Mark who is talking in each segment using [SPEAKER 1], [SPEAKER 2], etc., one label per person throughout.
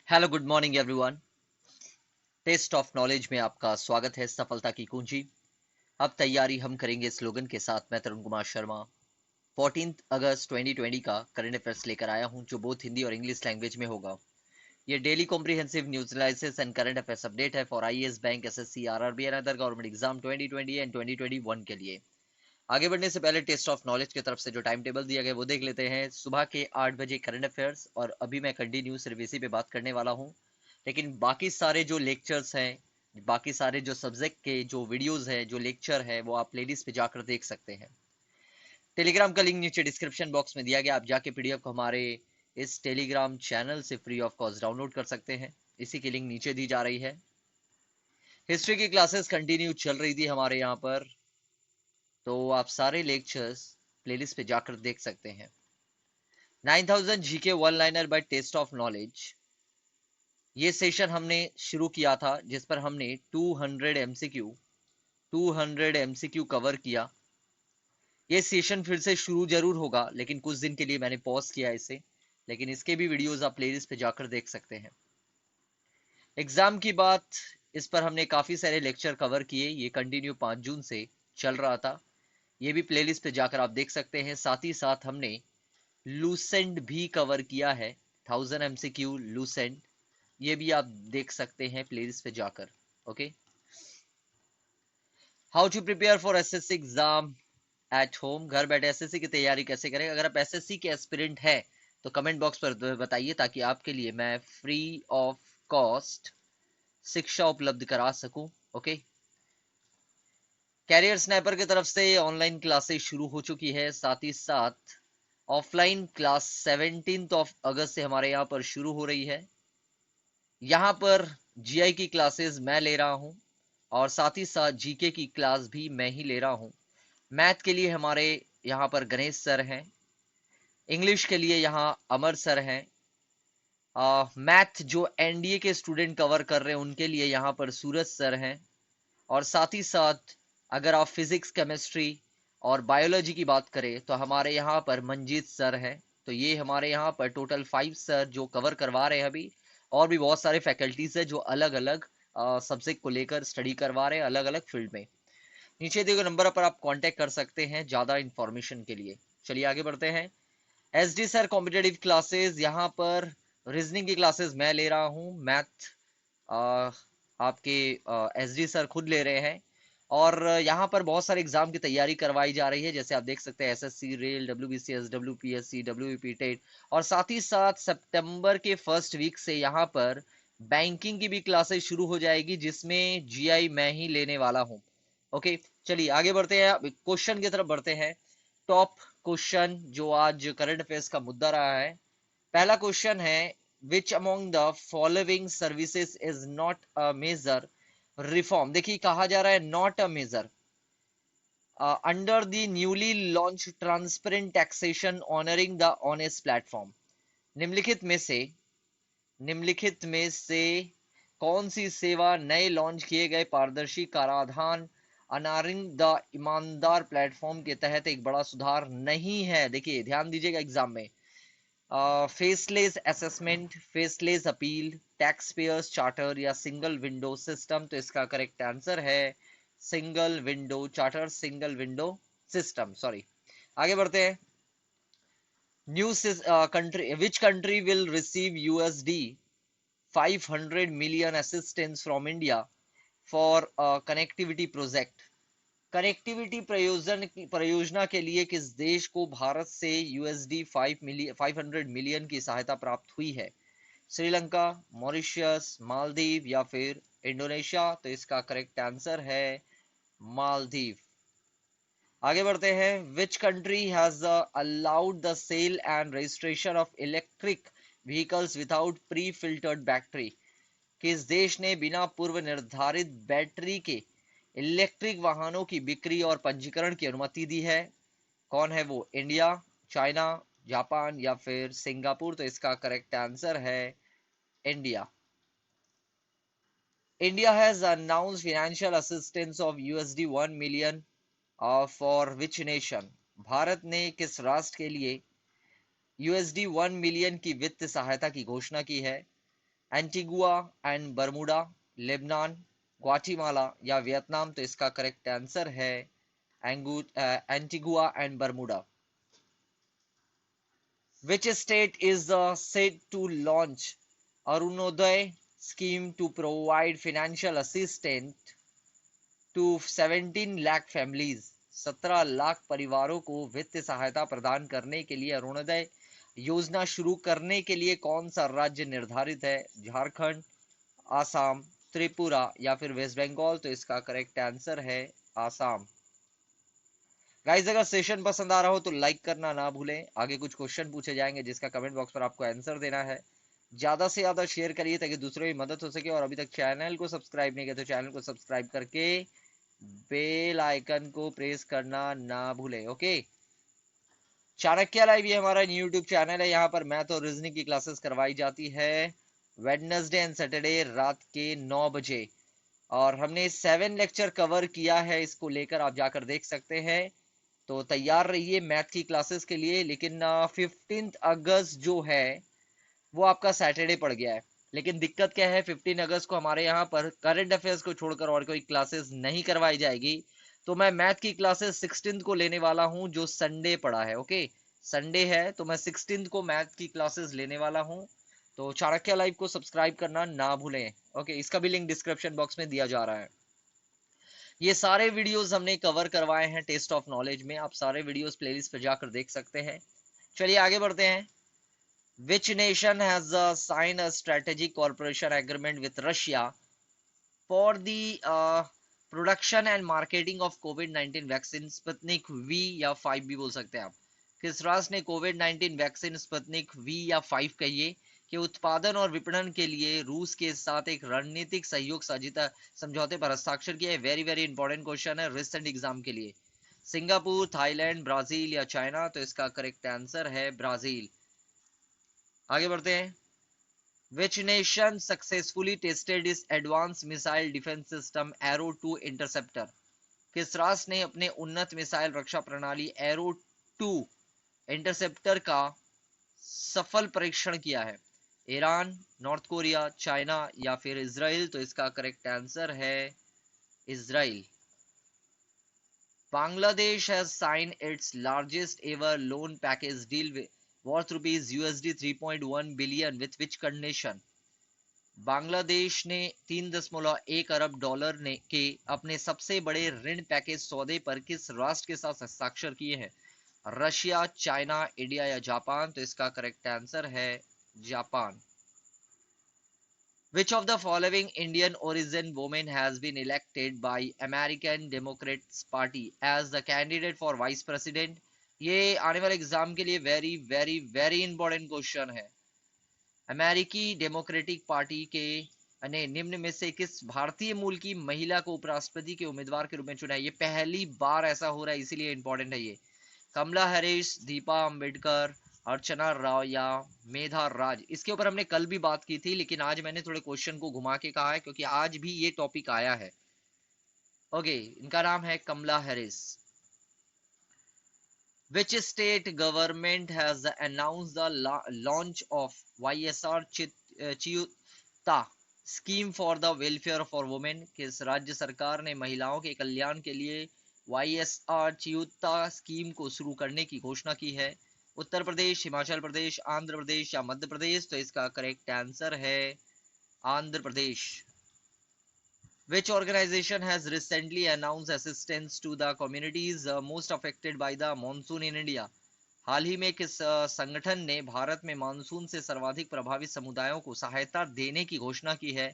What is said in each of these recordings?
[SPEAKER 1] Hello good morning everyone. Test of knowledge में आपका स्वागत है। सफलता की कुंजी। अब तैयारी हम करेंगे स्लोगन के साथ। मैं तरुण कुमार शर्मा 14 अगस्त 2020 का करंट अफेयर्स लेकर आया हूं, जो बोथ हिंदी और इंग्लिश लैंग्वेज में होगा। ये daily comprehensive news analysis and current affairs update है for IAS, bank, SSC, RRB and other government exam 2020 and 2021 के लिए। आगे बढ़ने से पहले टेस्ट ऑफ नॉलेज की तरफ से जो टाइम टेबल दिया गया वो देख लेते हैं। सुबह के 8 बजे करंट अफेयर्स, और अभी मैं कंटिन्यू सिर्फ इसी पे बात करने वाला हूँ। लेकिन बाकी सारे जो लेक्चर्स हैं, बाकी सारे जो सब्जेक्ट के जो वीडियोस हैं, जो लेक्चर है, वो आप प्लेलिस्ट पे जाकर देख सकते हैं। टेलीग्राम का लिंक नीचे डिस्क्रिप्शन बॉक्स में दिया गया। आप जाके पीडीएफ को हमारे इस टेलीग्राम चैनल से फ्री ऑफ कॉस्ट डाउनलोड कर सकते हैं। इसी की लिंक नीचे दी जा रही है। हिस्ट्री की क्लासेस कंटिन्यू चल रही थी हमारे यहाँ पर, तो आप सारे लेक्चर्स प्लेलिस्ट पे जाकर देख सकते हैं। 9000 GK one liner by test of knowledge, ये सेशन हमने शुरू किया था जिस पर हमने 200 एमसीक्यू कवर किया। ये सेशन फिर से शुरू जरूर होगा, लेकिन कुछ दिन के लिए मैंने पॉज किया इसे। लेकिन इसके भी वीडियोस आप प्लेलिस्ट पे जाकर देख सकते हैं। एग्जाम की बात, इस पर हमने काफी सारे लेक्चर कवर किए। ये कंटिन्यू 5 जून से चल रहा था। ये भी प्लेलिस्ट पे जाकर आप देख सकते हैं। साथ ही साथ हमने लूसेंट भी कवर किया है, 1000 एमसीक्यू लूसेंट। ये भी आप देख सकते हैं प्लेलिस्ट पे जाकर। Okay, how to prepare for SSC exam at home, घर बैठे एसएससी की तैयारी कैसे करें। अगर आप एसएससी के एस्पिरेंट हैं तो कमेंट बॉक्स पर बताइए, ताकि आपके लिए मैं फ्री ऑफ कॉस्ट शिक्षा उपलब्ध करा सकूं। ओके, कैरियर स्नैपर की तरफ से ऑनलाइन क्लासेस शुरू हो चुकी है। साथ ही साथ ऑफलाइन क्लास 17 ऑफ अगस्त से हमारे यहाँ पर शुरू हो रही है। यहाँ पर जीआई की क्लासेस मैं ले रहा हूँ, और साथ ही साथ जीके की क्लास भी मैं ही ले रहा हूँ। मैथ के लिए हमारे यहाँ पर गणेश सर हैं। इंग्लिश के लिए यहाँ अमर सर हैं। मैथ जो एनडीए के स्टूडेंट कवर कर रहे हैं उनके लिए यहाँ पर सूरज सर हैं। और साथ ही साथ अगर आप फिजिक्स, केमिस्ट्री और बायोलॉजी की बात करें तो हमारे यहाँ पर मंजीत सर हैं। तो ये हमारे यहाँ पर टोटल 5 सर जो कवर करवा रहे हैं अभी। और भी बहुत सारे फैकल्टीज है जो अलग अलग सब्जेक्ट को लेकर स्टडी करवा रहे हैं अलग अलग फील्ड में। नीचे दिए गए नंबर पर आप कांटेक्ट कर सकते हैं ज्यादा इंफॉर्मेशन के लिए। चलिए आगे बढ़ते हैं। एसडी सर कॉम्पिटेटिव क्लासेस, यहाँ पर रीजनिंग की क्लासेस मैं ले रहा हूँ। मैथ आपके एसडी सर खुद ले रहे हैं। और यहाँ पर बहुत सारे एग्जाम की तैयारी करवाई जा रही है, जैसे आप देख सकते हैं SSC, rail, WBCS, WPSC, WP TET. और साथ ही साथ सितंबर के फर्स्ट वीक से यहाँ पर बैंकिंग की भी क्लासेस शुरू हो जाएगी, जिसमें जीआई मैं ही लेने वाला हूँ। ओके, चलिए आगे बढ़ते हैं। क्वेश्चन की तरफ बढ़ते हैं। टॉप क्वेश्चन जो आज करंट अफेयर्स का मुद्दा रहा है। पहला क्वेश्चन है, which among the following services is not a major reform. देखिए कहा जा रहा है not a major under the newly launch transparent taxation honouring the honest platform. निम्नलिखित में से कौन सी सेवा नए लॉन्च किए गए पारदर्शी कराधान अनारिंग द ईमानदार प्लेटफॉर्म के तहत एक बड़ा सुधार नहीं है। देखिए ध्यान दीजिएगा एग्जाम में। Faceless assessment, faceless appeal, tax payers charter या सिंगल विंडो सिस्टम। तो इसका करेक्ट आंसर है single window charter, single window system. Sorry, आगे बढ़ते हैं। New country, which country will receive USD 500 million assistance from India for a connectivity project। Connectivity परियोजना के लिए किस देश को भारत से यूएसडी 500 मिलियन की सहायता प्राप्त हुई है। श्रीलंका, मॉरिशियस, मालदीव या फिर इंडोनेशिया। तो इसका करेक्ट आंसर है मालदीव। आगे बढ़ते हैं। Which country has allowed the sale and registration of electric vehicles without pre filtered battery. किस देश ने बिना पूर्व निर्धारित बैटरी के इलेक्ट्रिक वाहनों की बिक्री और पंजीकरण की अनुमति दी है। कौन है वो? इंडिया, चाइना, जापान या फिर सिंगापुर। तो इसका करेक्ट आंसर है India. India has announced financial assistance of USD 1 million for which nation. Bharat ने किस राष्ट्र के लिए यूएसडी 1 मिलियन की वित्त सहायता की घोषणा की है। एंटीगुआ एंड बर्मुडा, लेबनान, ग्वाटीमाला या वियतनाम? तो इसका करेक्ट आंसर है Antigua and Bermuda. Which state is said to launch Arunodaya scheme to provide financial assistance to 17 lakh families? 17 lakh परिवारों को वित्तीय सहायता प्रदान करने के लिए अरुणोदय योजना शुरू करने के लिए कौन सा राज्य निर्धारित है? झारखंड, आसाम, त्रिपुरा या फिर वेस्ट बंगाल? तो इसका करेक्ट आंसर है आसाम। गाइस, अगर सेशन पसंद आ रहा हो तो लाइक करना ना भूलें। आगे कुछ क्वेश्चन पूछे जाएंगे जिसका कमेंट बॉक्स पर आपको आंसर देना है। ज्यादा से ज्यादा शेयर करिए ताकि दूसरों की मदद हो सके। और अभी तक चैनल को सब्सक्राइब नहीं किया तो चैनल को सब्सक्राइब करके बेल आइकन को प्रेस करना ना भूलें। ओके, चाणक्य लाइव ये हमारा यूट्यूब चैनल है। यहाँ पर मैथ और रीजनिंग की क्लासेस करवाई जाती है वेडनेसडे एंड सैटरडे रात के 9 बजे। और हमने 7 लेक्चर कवर किया है, इसको लेकर आप जाकर देख सकते हैं। तो तैयार रहिए मैथ की क्लासेस के लिए। लेकिन 15 अगस्त जो है वो आपका सैटरडे पड़ गया है। लेकिन दिक्कत क्या है, 15 अगस्त को हमारे यहाँ पर करंट अफेयर्स को छोड़कर और कोई क्लासेस नहीं करवाई जाएगी। तो मैं मैथ की क्लासेस 16 को लेने वाला हूँ जो संडे पड़ा है। ओके, संडे है तो मैं 16 को मैथ की क्लासेस लेने वाला हूँ। तो चाणक्य लाइव को सब्सक्राइब करना ना भूलें। ओके, इसका भी लिंक डिस्क्रिप्शन बॉक्स में दिया जा रहा है। ये सारे वीडियोस हमने कवर करवाए हैं टेस्ट ऑफ नॉलेज में। आप सारे वीडियोस प्लेलिस्ट पर जाकर देख सकते हैं। चलिए आगे बढ़ते हैं। Which nation has signed a strategic cooperation agreement with Russia for the production and marketing of COVID-19 vaccine Sputnik V या 5 भी बोल सकते हैं आप? किस राष्ट्र ने कोविड-19 वैक्सीन स्पुतनिक V या 5 कहिए के उत्पादन और विपणन के लिए रूस के साथ एक रणनीतिक सहयोग साझेदारी समझौते पर हस्ताक्षर किया है? वेरी वेरी इंपॉर्टेंट क्वेश्चन है रिसेंट एग्जाम के लिए। सिंगापुर, थाईलैंड, ब्राजील या चाइना? तो इसका करेक्ट आंसर है ब्राजील। आगे बढ़ते हैं। Which nation successfully tested its advanced missile defense system Arrow 2 interceptor? किस राष्ट्र ने अपने उन्नत मिसाइल रक्षा प्रणाली एरो 2 इंटरसेप्टर का सफल परीक्षण किया है? ईरान, नॉर्थ कोरिया, चाइना या फिर इजराइल? तो इसका करेक्ट आंसर है Israel. Bangladesh has signed its largest ever loan package deal worth rupees USD 3.1 billion with which nation? Bangladesh ने 3.1 अरब डॉलर ने के अपने सबसे बड़े ऋण पैकेज सौदे पर किस राष्ट्र के साथ हस्ताक्षर किए हैं? रशिया, चाइना, इंडिया या जापान? तो इसका करेक्ट आंसर है Japan. Which of the following Indian origin woman has been elected by American Democrats Party as the candidate for vice president? ये आने वाले एग्जाम के लिए very very very important question है। अमेरिकी डेमोक्रेटिक पार्टी के ने निम्न में से किस भारतीय मूल की महिला को उपराष्ट्रपति के उम्मीदवार के रूप में चुना है? ये पहली बार ऐसा हो रहा है, इसीलिए इंपॉर्टेंट है ये। कमला हैरिस, दीपा अंबेडकर, अर्चना राव या मेधा राज? इसके ऊपर हमने कल भी बात की थी, लेकिन आज मैंने थोड़े क्वेश्चन को घुमा के कहा है क्योंकि आज भी ये टॉपिक आया है। ओके, इनका नाम है कमला Harris. Which state government has announced the launch of YSR Chiyuta scheme for the welfare for women? किस राज्य सरकार ने महिलाओं के कल्याण के लिए YSR चियुता स्कीम को शुरू करने की घोषणा की है? उत्तर प्रदेश, हिमाचल प्रदेश, आंध्र प्रदेश या मध्य प्रदेश? तो इसका करेक्ट आंसर है Andhra Pradesh. Which organization has recently announced assistance to the communities most affected by the monsoon in India? हाल ही में किस संगठन ने भारत में मानसून से सर्वाधिक प्रभावित समुदायों को सहायता देने की घोषणा की है?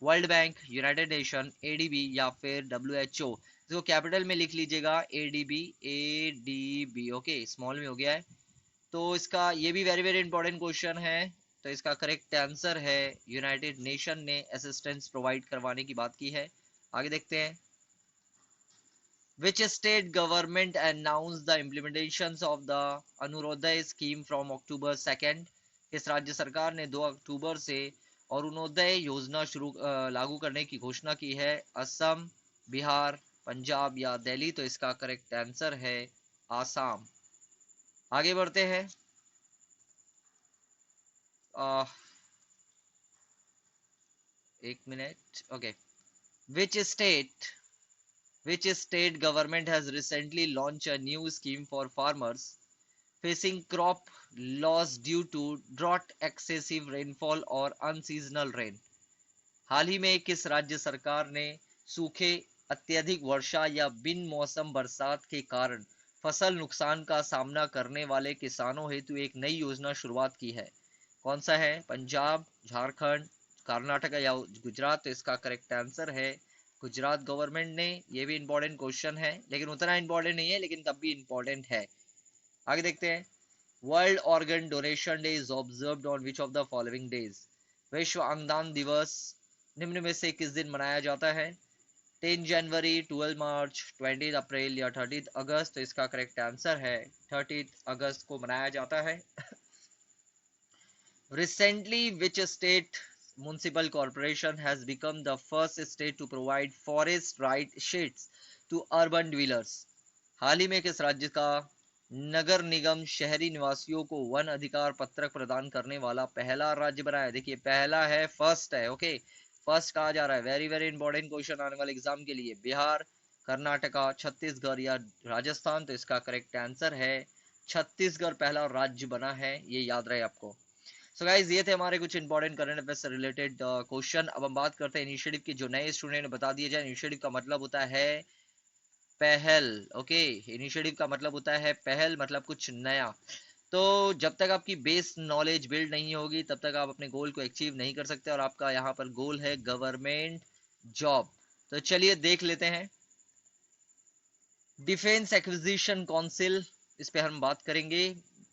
[SPEAKER 1] World bank, United nation, ADB या फिर डब्ल्यूएचओ? इसको कैपिटल में लिख लीजिएगा, एडीबी, एडीबी। ओके, स्मॉल में हो गया है। तो इसका ये भी वेरी वेरी इंपॉर्टेंट क्वेश्चन है। तो इसका करेक्ट आंसर है यूनाइटेड नेशन ने असिस्टेंस प्रोवाइड करवाने की बात की है। आगे देखते हैं। Which state government announced the implementations of the Anurodhay scheme from October 2nd? किस राज्य सरकार ने 2 अक्टूबर से अरुणोदय योजना लागू करने की घोषणा की है? असम, बिहार, पंजाब या दिल्ली? तो इसका करेक्ट आंसर है आसाम। आगे बढ़ते हैं। एक minute, okay. Which state government has recently launch a new scheme for farmers facing crop loss due to drought, excessive rainfall और unseasonal rain? हाल ही में किस राज्य सरकार ने सूखे, अत्यधिक वर्षा या बिन मौसम बरसात के कारण फसल नुकसान का सामना करने वाले किसानों हेतु एक नई योजना शुरुआत की है? कौन सा है? पंजाब, झारखंड, कर्नाटक या गुजरात? तो इसका करेक्ट आंसर है गुजरात गवर्नमेंट ने। ये भी इंपॉर्टेंट क्वेश्चन है, लेकिन उतना इंपॉर्टेंट नहीं है, लेकिन तब भी इंपॉर्टेंट है। आगे देखते हैं। World organ donation day is observed on which of the following days? विश्व अंगदान दिवस निम्न में से किस दिन मनाया जाता है? 10 जनवरी, 12 मार्च, 20 अप्रैल या 30 अगस्त? तो इसका करेक्ट आंसर है 30 अगस्त को मनाया जाता है। Recently which state municipal corporation has become the first state to provide forest right sheets to urban dwellers? हाल ही में किस राज्य का नगर निगम शहरी निवासियों को वन अधिकार पत्रक प्रदान करने वाला पहला राज्य बना है? देखिए पहला है, फर्स्ट है, ओके, फर्स्ट कहा जा रहा है। वेरी वेरी इंपॉर्टेंट क्वेश्चन आने वाले एग्जाम के लिए। बिहार, कर्नाटका, छत्तीसगढ़ या राजस्थान? तो इसका करेक्ट आंसर है छत्तीसगढ़ पहला राज्य बना है, ये याद रहे आपको। सो गाइज, ये थे हमारे कुछ इंपॉर्टेंट करंट अफेयर्स से रिलेटेड क्वेश्चन। अब हम बात करते हैं इनिशिएटिव की। जो नए स्टूडेंट बता दिए जाए, इनिशिएटिव का मतलब होता है पहल, ओके। इनिशिएटिव का मतलब होता है पहल, मतलब कुछ नया। तो जब तक आपकी बेस नॉलेज बिल्ड नहीं होगी तब तक आप अपने गोल को अचीव नहीं कर सकते, और आपका यहाँ पर गोल है गवर्नमेंट जॉब। तो चलिए देख लेते हैं। डिफेंस एक्विजिशन काउंसिल, इस पे हम बात करेंगे।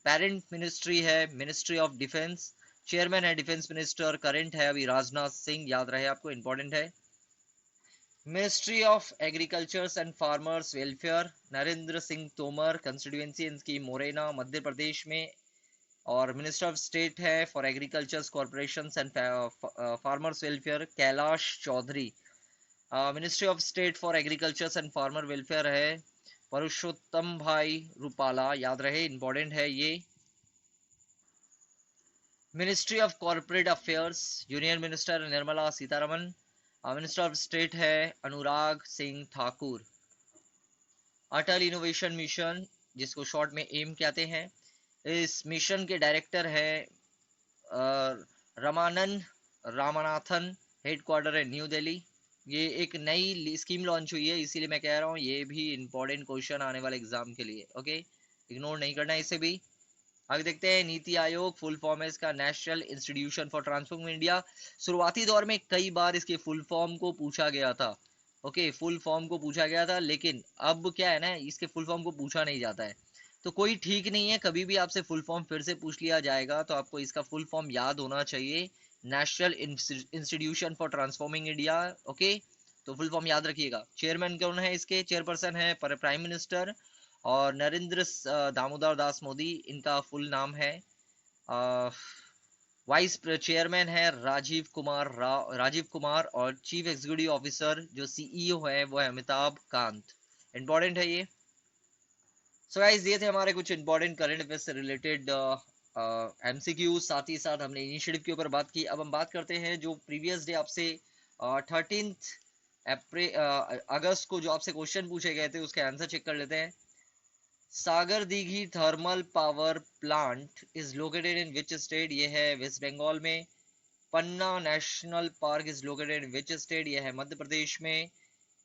[SPEAKER 1] पेरेंट मिनिस्ट्री है मिनिस्ट्री ऑफ डिफेंस। चेयरमैन है डिफेंस मिनिस्टर, करंट है अभी राजनाथ सिंह, याद रहे आपको, इंपॉर्टेंट है। Ministry of agriculture and farmers welfare, Narendra Singh Tomar, constituency इनकी मोरेना, मध्य प्रदेश में। और मिनिस्टर ऑफ स्टेट है for agriculture corporation and farmers welfare, Kailash Chaudhary. Ministry of state for agriculture and farmer welfare है परषोत्तम भाई रूपाला, याद रहे, इंपॉर्टेंट है ये। Ministry of corporate affairs, union minister Nirmala Sitharaman. Minister of state है अनुराग सिंह ठाकुर। अटल इनोवेशन मिशन, जिसको शॉर्ट में एम कहते हैं, इस मिशन के डायरेक्टर है रमानंद रामनाथन, हेडक्वार्टर है न्यू दिल्ली। ये एक नई स्कीम लॉन्च हुई है, इसीलिए मैं कह रहा हूँ ये भी इंपॉर्टेंट क्वेश्चन आने वाले एग्जाम के लिए, ओके, इग्नोर नहीं करना इसे भी। आगे देखते हैं। नीति आयोग फुल फॉर्म है इसका national institution for transforming India. शुरुआती दौर में कई बार इसके फुल फॉर्म को पूछा गया था, ओके, फुल फॉर्म को पूछा गया था, लेकिन अब क्या है ना, इसके फुल फॉर्म को पूछा नहीं जाता है। तो कोई ठीक नहीं है, कभी भी आपसे फुल फॉर्म फिर से पूछ लिया जाएगा तो आपको इसका फुल फॉर्म याद होना चाहिए, national institution for transforming India, okay. तो फुल फॉर्म याद रखिएगा। चेयरमैन कौन है इसके? चेयरपर्सन है प्राइम मिनिस्टर, और नरेंद्र दामोदर दास मोदी इनका फुल नाम है। वाइस चेयरमैन है राजीव कुमार, और चीफ एग्जीक्यूटिव ऑफिसर जो सीईओ है वो है अमिताभ कांत, इंपॉर्टेंट है ये। सो गाइस, ये थे हमारे कुछ इंपॉर्टेंट करंट अफेयर्स से रिलेटेड एमसीक्यू। साथ ही साथ हमने इनिशिएटिव के ऊपर बात की। अब हम बात करते हैं जो प्रीवियस डे आपसे 13 अप्रैल अगस्त को जो आपसे क्वेश्चन पूछे गए थे उसके आंसर चेक कर लेते हैं। Sagar Dighi thermal power plant is located in which state? ये है वेस्ट बंगाल में। Panna national park is located in which state? ये है मध्य प्रदेश में।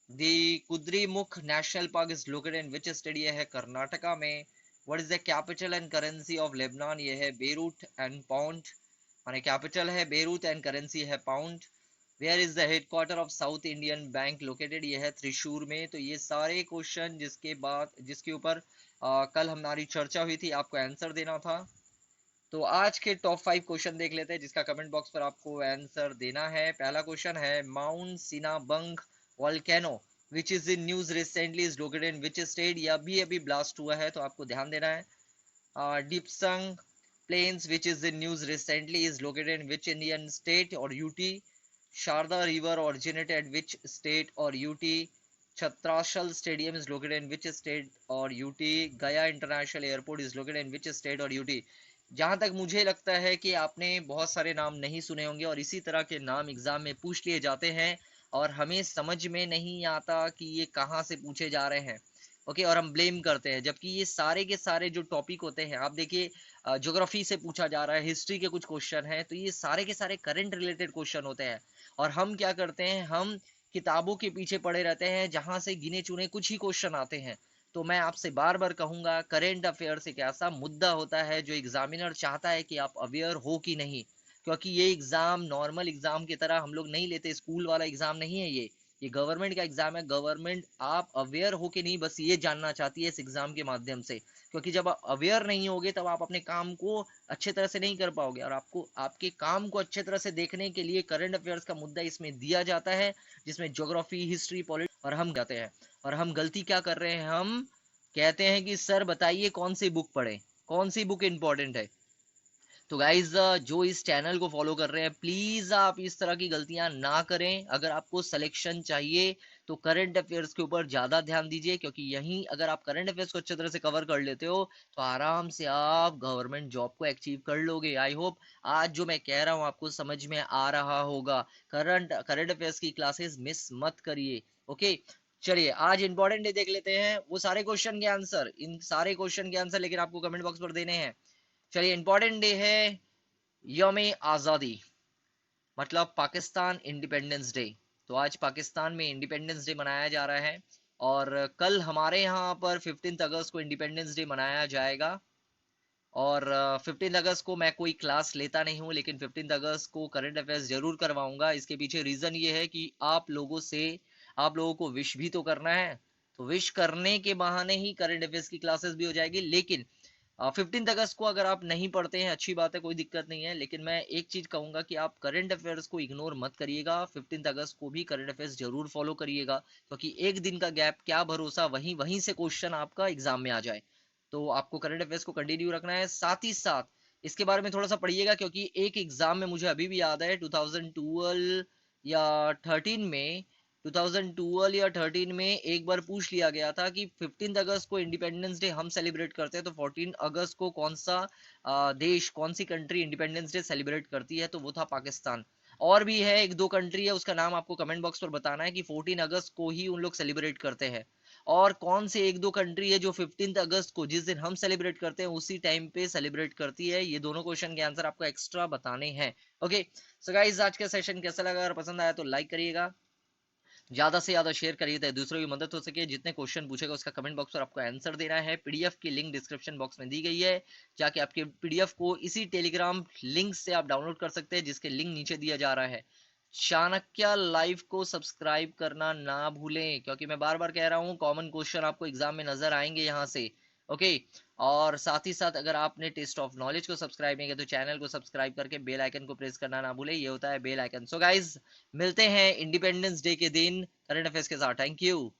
[SPEAKER 1] The Kudremukh national park is located in which state? ये है कर्नाटका में। What is the capital and currency of Lebanon? ये है बेरूट एंड पाउंड, माने कैपिटल है बेरूत एंड करेंसी है pound. Where is the headquarter of south Indian bank located? ये है त्रिशूर में। तो ये सारे क्वेश्चन जिसके ऊपर कल हमारी चर्चा हुई थी, आपको आंसर देना था। तो आज के टॉप 5 क्वेश्चन देख लेते हैं जिसका कमेंट बॉक्स पर आपको आंसर देना है। पहला क्वेश्चन है mount Sinabung volcano which is in news recently is located in which state? ये अभी अभी ब्लास्ट हुआ है, तो आपको ध्यान देना है। Depsang plains which is in news recently is located in which Indian state और UT? Sharda river originated which state or UT? Chhatrashal Stadium is located in which state or UT? Gaya International Airport is located in which state or UT? जहां तक मुझे लगता है कि आपने बहुत सारे नाम नहीं सुने होंगे और इसी तरह के नाम एग्जाम में पूछ लिए जाते हैं और हमें समझ में नहीं आता कि ये कहाँ से पूछे जा रहे हैं। ओके, और हम ब्लेम करते हैं, जबकि ये सारे के सारे जो टॉपिक होते हैं, आप देखिए ज्योग्राफी से पूछा जा रहा है, हिस्ट्री के कुछ क्वेश्चन हैं, तो ये सारे के सारे करंट रिलेटेड क्वेश्चन होते हैं। और हम क्या करते हैं, हम किताबों के पीछे पड़े रहते हैं जहां से गिने चुने कुछ ही क्वेश्चन आते हैं। तो मैं आपसे बार बार कहूंगा, करेंट अफेयर्स एक ऐसा मुद्दा होता है जो एग्जामिनर चाहता है कि आप अवेयर हो कि नहीं, क्योंकि ये एग्जाम नॉर्मल एग्जाम की तरह हम लोग नहीं लेते, स्कूल वाला एग्जाम नहीं है ये गवर्नमेंट का एग्जाम है। गवर्नमेंट आप अवेयर हो कि नहीं बस ये जानना चाहती है इस एग्जाम के माध्यम से, क्योंकि जब आप अवेयर नहीं होगे तब आप अपने काम को अच्छे तरह से नहीं कर पाओगे, और आपको आपके काम को अच्छे तरह से देखने के लिए करंट अफेयर्स का मुद्दा इसमें दिया जाता है, जिसमें ज्योग्राफी, हिस्ट्री, पॉलिटिक्स, और हम जाते हैं। और हम गलती क्या कर रहे हैं, हम कहते हैं कि सर बताइए कौन सी बुक पढ़े, कौन सी बुक इंपॉर्टेंट है। तो गाइज जो इस चैनल को फॉलो कर रहे हैं, प्लीज आप इस तरह की गलतियां ना करें। अगर आपको सिलेक्शन चाहिए तो करंट अफेयर्स के ऊपर ज्यादा ध्यान दीजिए, क्योंकि यहीं अगर आप करंट अफेयर्स को अच्छी तरह से कवर कर लेते हो तो आराम से आप गवर्नमेंट जॉब को अचीव कर लोगे। आई होप आज जो मैं कह रहा हूं आपको समझ में आ रहा होगा। करंट अफेयर्स की क्लासेस मिस मत करिए। ओके, चलिए आज इंपॉर्टेंट डे देख लेते हैं, वो सारे क्वेश्चन के आंसर, इन सारे क्वेश्चन के आंसर लेकिन आपको कमेंट बॉक्स पर देने हैं। चलिए, इंपॉर्टेंट डे है यौम आजादी, मतलब पाकिस्तान इंडिपेंडेंस डे। तो आज पाकिस्तान में इंडिपेंडेंस डे मनाया जा रहा है, और कल हमारे यहाँ पर 15 अगस्त को इंडिपेंडेंस डे मनाया जाएगा। और 15 अगस्त को मैं कोई क्लास लेता नहीं हूँ, लेकिन 15 अगस्त को करंट अफेयर्स जरूर करवाऊंगा। इसके पीछे रीजन ये है कि आप लोगों को विश भी तो करना है, तो विश करने के बहाने ही करंट अफेयर्स की क्लासेस भी हो जाएगी। लेकिन 15 अगस्त को अगर आप नहीं पढ़ते हैं, अच्छी बात है, कोई दिक्कत नहीं है, लेकिन मैं एक चीज कहूंगा कि आप करंट अफेयर्स को इग्नोर मत करिएगा। 15 अगस्त को भी करंट अफेयर्स जरूर फॉलो करिएगा, क्योंकि एक दिन का गैप, क्या भरोसा वहीं वहीं से क्वेश्चन आपका एग्जाम में आ जाए। तो आपको करंट अफेयर्स को कंटिन्यू रखना है, साथ ही साथ इसके बारे में थोड़ा सा पढ़िएगा, क्योंकि एक एग्जाम में मुझे अभी भी याद है 2012 या 13 में 2012 या 13 में एक बार पूछ लिया गया था कि 15 अगस्त को इंडिपेंडेंस डे हम सेलिब्रेट करते हैं, तो 14 अगस्त को कौन सा देश, कौन सी कंट्री इंडिपेंडेंस डे सेलिब्रेट करती है, तो वो था पाकिस्तान। और भी है, एक दो कंट्री है, उसका नाम आपको कमेंट बॉक्स पर बताना है कि 14 अगस्त को ही उन लोग सेलिब्रेट करते हैं। और कौन से एक दो कंट्री है जो 15 अगस्त को, जिस दिन हम सेलिब्रेट करते हैं, उसी टाइम पे सेलिब्रेट करती है। ये दोनों क्वेश्चन के आंसर आपको एक्स्ट्रा बताने हैं। ओके, सो गाइस आज का सेशन कैसा लगा, अगर पसंद आया तो लाइक करिएगा, ज्यादा से ज्यादा शेयर करिए ताकि दूसरों की मदद हो सके। जितने क्वेश्चन पूछेगा उसका कमेंट बॉक्स पर आपको आंसर देना है। पीडीएफ की लिंक डिस्क्रिप्शन बॉक्स में दी गई है, जाके आपके पीडीएफ को इसी टेलीग्राम लिंक से आप डाउनलोड कर सकते हैं, जिसके लिंक नीचे दिया जा रहा है। चाणक्य लाइव को सब्सक्राइब करना ना भूलें, क्योंकि मैं बार बार कह रहा हूँ कॉमन क्वेश्चन आपको एग्जाम में नजर आएंगे यहाँ से। ओके, और साथ ही साथ अगर आपने टेस्ट ऑफ नॉलेज को सब्सक्राइब नहीं किया तो चैनल को सब्सक्राइब करके बेल आइकन को प्रेस करना ना भूले, ये होता है बेल आइकन। सो गाइज, मिलते हैं इंडिपेंडेंस डे के दिन करंट अफेयर्स के साथ। Thank you.